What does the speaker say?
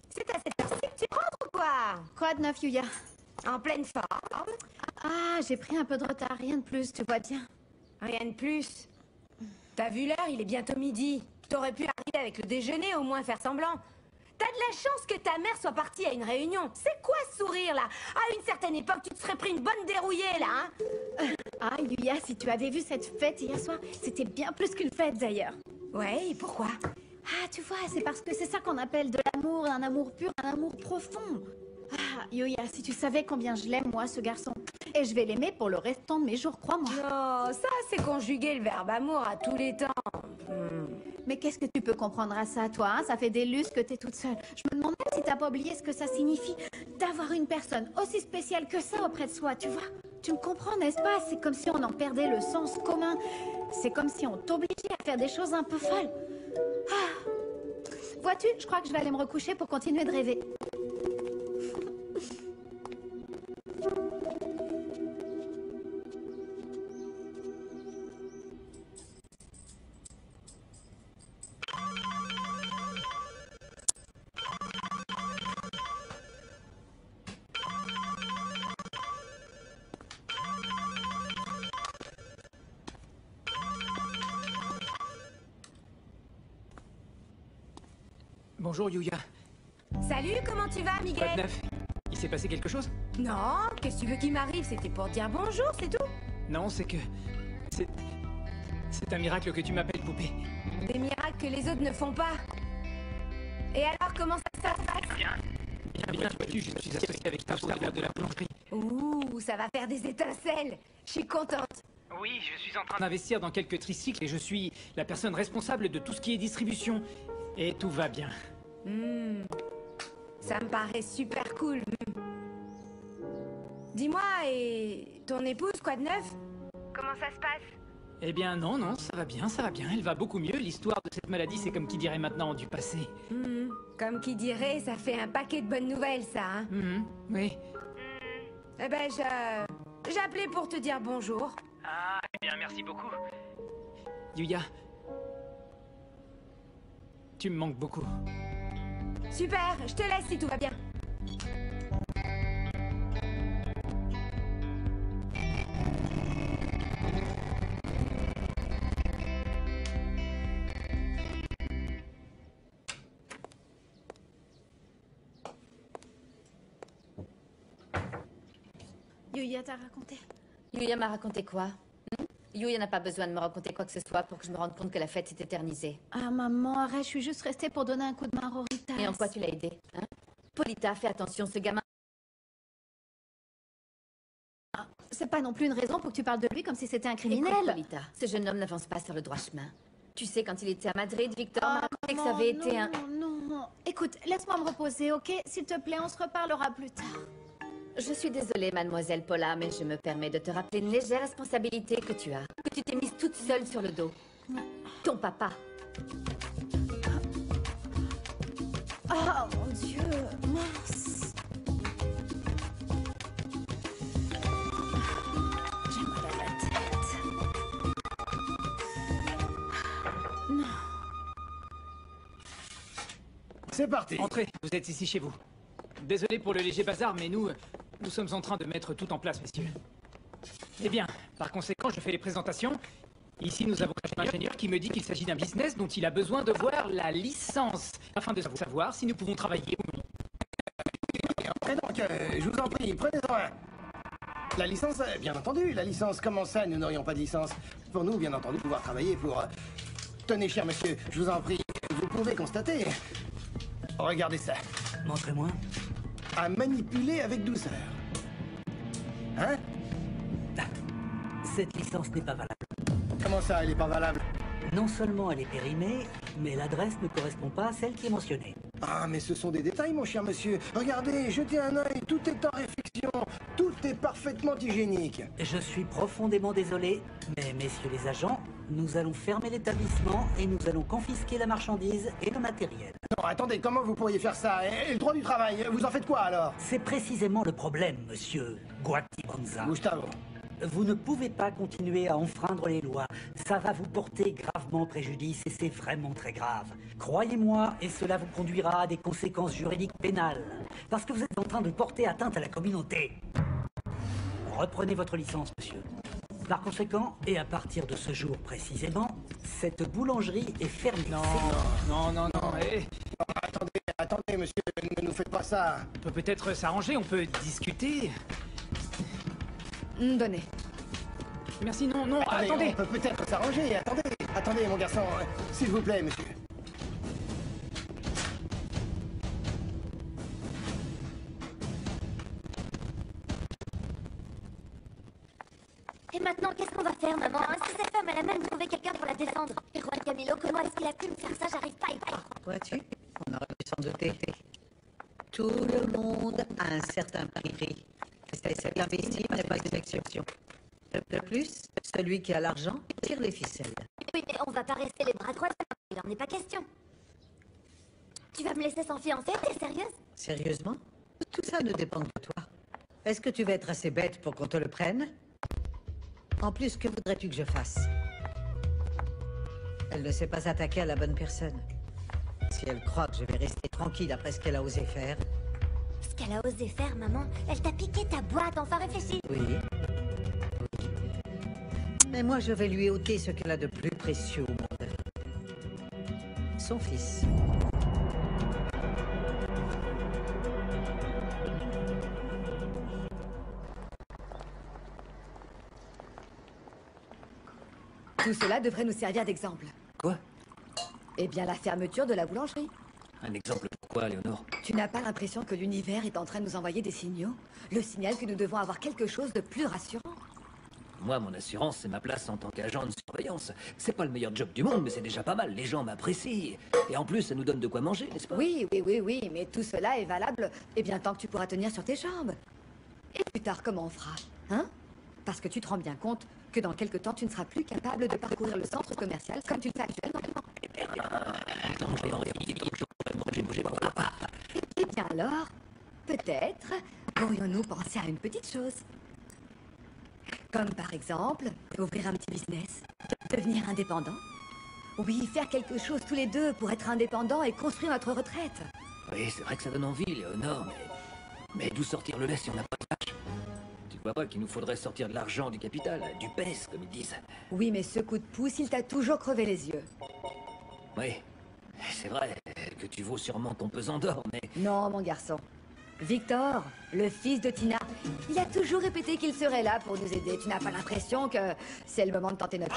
C'est à cette heure-ci que tu rentres ou quoi? Quoi de neuf, Yuya? En pleine forme? Ah, j'ai pris un peu de retard, rien de plus, tu vois bien. Rien de plus. T'as vu l'heure, il est bientôt midi. T'aurais pu arriver avec le déjeuner, au moins faire semblant. T'as de la chance que ta mère soit partie à une réunion. C'est quoi ce sourire, là? À une certaine époque, tu te serais pris une bonne dérouillée, là, hein? Ah, Yuya, si tu avais vu cette fête hier soir, c'était bien plus qu'une fête, d'ailleurs. Ouais, et pourquoi? Ah, tu vois, c'est parce que c'est ça qu'on appelle de l'amour, un amour pur, un amour profond. Ah, Yuya, si tu savais combien je l'aime, moi, ce garçon. Et je vais l'aimer pour le restant de mes jours, crois-moi. Non, ça, c'est conjuguer le verbe amour à tous les temps. Mais qu'est-ce que tu peux comprendre à ça, toi, hein? Ça fait des lustres que t'es toute seule. Je me demande même si t'as pas oublié ce que ça signifie d'avoir une personne aussi spéciale que ça auprès de soi, tu vois? Tu me comprends, n'est-ce pas? C'est comme si on en perdait le sens commun. C'est comme si on t'obligeait à faire des choses un peu folles. Ah. Vois-tu, je crois que je vais aller me recoucher pour continuer de rêver. Bonjour Yuya. Salut, comment tu vas, Quoi de Miguel? neuf? Il s'est passé quelque chose? Non, qu'est-ce que tu veux qu'il m'arrive? C'était pour dire bonjour, c'est tout. Non, c'est que... C'est un miracle que tu m'appelles poupée. Des miracles que les autres ne font pas. Et alors, comment ça se passe? Bien, vois-tu, je suis associé avec ta serveur de la boulangerie. Ouh, ça va faire des étincelles. Je suis contente. Oui, je suis en train d'investir dans quelques tricycles et je suis la personne responsable de tout ce qui est distribution. Et tout va bien. Ça me paraît super cool. Dis-moi, et ton épouse, quoi de neuf? Comment ça se passe? Eh bien non, non, ça va bien, elle va beaucoup mieux. L'histoire de cette maladie, c'est comme qui dirait maintenant du passé. Comme qui dirait, ça fait un paquet de bonnes nouvelles, ça, hein? Oui. Eh ben, j'ai appelé pour te dire bonjour. Ah, eh bien merci beaucoup. Yuya, tu me manques beaucoup. Super, je te laisse si tout va bien. Yuya t'a raconté? Yuya m'a raconté quoi? Yuya n'a pas besoin de me raconter quoi que ce soit pour que je me rende compte que la fête s'est éternisée. Ah, maman, arrête, je suis juste restée pour donner un coup de main à Rorita. Et en quoi tu l'as aidé, hein? Polita, fais attention, ce gamin... C'est pas non plus une raison pour que tu parles de lui comme si c'était un criminel. Écoute, Polita, ce jeune homme n'avance pas sur le droit chemin. Tu sais, quand il était à Madrid, Victor m'a raconté que ça maman, avait été un... Non. Écoute, laisse-moi me reposer, ok? S'il te plaît, on se reparlera plus tard. Je suis désolée, mademoiselle Paula, mais je me permets de te rappeler une légère responsabilité que tu as. Que tu t'es mise toute seule sur le dos. Ton papa. Oh, mon Dieu, mince. J'ai mal à la tête. Non. C'est parti. Entrez, vous êtes ici chez vous. Désolé pour le léger bazar, mais nous sommes en train de mettre tout en place, messieurs. Eh bien, par conséquent, je fais les présentations. Ici, nous avons un ingénieur qui me dit qu'il s'agit d'un business dont il a besoin de voir la licence, afin de savoir si nous pouvons travailler ou non. Et donc, je vous en prie, prenez-en un. La licence, bien entendu, la licence, comment ça, nous n'aurions pas de licence? Pour nous, bien entendu, pouvoir travailler pour... Tenez, cher monsieur, je vous en prie, vous pouvez constater... Regardez ça. Montrez-moi. À manipuler avec douceur. Hein? Cette licence n'est pas valable. Comment ça, elle est pas valable? Non seulement elle est périmée, mais l'adresse ne correspond pas à celle qui est mentionnée. Ah, mais ce sont des détails, mon cher monsieur. Regardez, jetez un œil, tout est en réflexion. Tout est parfaitement hygiénique. Je suis profondément désolé, mais messieurs les agents, nous allons fermer l'établissement et nous allons confisquer la marchandise et le matériel. Non, attendez, comment vous pourriez faire ça? Et le droit du travail, vous en faites quoi, alors? C'est précisément le problème, monsieur Guatibonza. Gustavo, vous ne pouvez pas continuer à enfreindre les lois. Ça va vous porter gravement préjudice et c'est vraiment très grave. Croyez-moi, et cela vous conduira à des conséquences juridiques pénales. Parce que vous êtes en train de porter atteinte à la communauté. Reprenez votre licence, monsieur. Par conséquent, et à partir de ce jour précisément, cette boulangerie est fermée. Non, Attendez, monsieur, ne nous faites pas ça. On peut peut-être s'arranger, on peut discuter. Donnez. Merci, non, Attendez, attendez. on peut peut-être s'arranger. Attendez, mon garçon. S'il vous plaît, monsieur. Et maintenant, qu'est-ce qu'on va faire, maman? Si cette femme, elle a même trouvé quelqu'un pour la défendre. Et Juan Camilo, comment est-ce qu'il a pu me faire ça? J'arrive pas à y croire. Vois-tu, on aurait dû s'en douter. Tout le monde a un certain prix. Cet imbécile n'est pas une exception. De plus, celui qui a l'argent tire les ficelles. Oui, mais on va pas rester les bras croisés. Il en est pas question. Tu vas me laisser sans fiancé? T'es sérieuse? Sérieusement? Tout ça ne dépend de toi. Est-ce que tu vas être assez bête pour qu'on te le prenne? En plus, que voudrais-tu que je fasse? Elle ne s'est pas attaquée à la bonne personne. Si elle croit que je vais rester tranquille après ce qu'elle a osé faire... Ce qu'elle a osé faire, maman, elle t'a piqué ta boîte, enfin réfléchis. Oui. Mais moi, je vais lui ôter ce qu'elle a de plus précieux au monde. Son fils. Tout cela devrait nous servir d'exemple. Quoi? Eh bien, la fermeture de la boulangerie. Un exemple pourquoi, Léonore? Tu n'as pas l'impression que l'univers est en train de nous envoyer des signaux? Le signal que nous devons avoir quelque chose de plus rassurant. Moi, mon assurance, c'est ma place en tant qu'agent de surveillance. C'est pas le meilleur job du monde, mais c'est déjà pas mal. Les gens m'apprécient. Et en plus, ça nous donne de quoi manger, n'est-ce pas? Oui, mais tout cela est valable, eh bien, tant que tu pourras tenir sur tes jambes. Et plus tard, comment on fera? Hein? Parce que tu te rends bien compte que dans quelque temps, tu ne seras plus capable de parcourir le centre commercial comme tu le fais actuellement. Eh bien alors, peut-être pourrions-nous penser à une petite chose. Comme par exemple, ouvrir un petit business, devenir indépendant. Oui, faire quelque chose tous les deux pour être indépendants et construire notre retraite. Oui, c'est vrai que ça donne envie, Léonore, mais d'où sortir le lait si on n'a pas de cash? Tu vois pas qu'il nous faudrait sortir de l'argent du capital, du PES, comme ils disent? Oui, mais ce coup de pouce, il t'a toujours crevé les yeux. Oui, c'est vrai que tu vaux sûrement ton pesant d'or, mais... Non, mon garçon. Victor, le fils de Tina, il a toujours répété qu'il serait là pour nous aider. Tu n'as pas l'impression que c'est le moment de tenter notre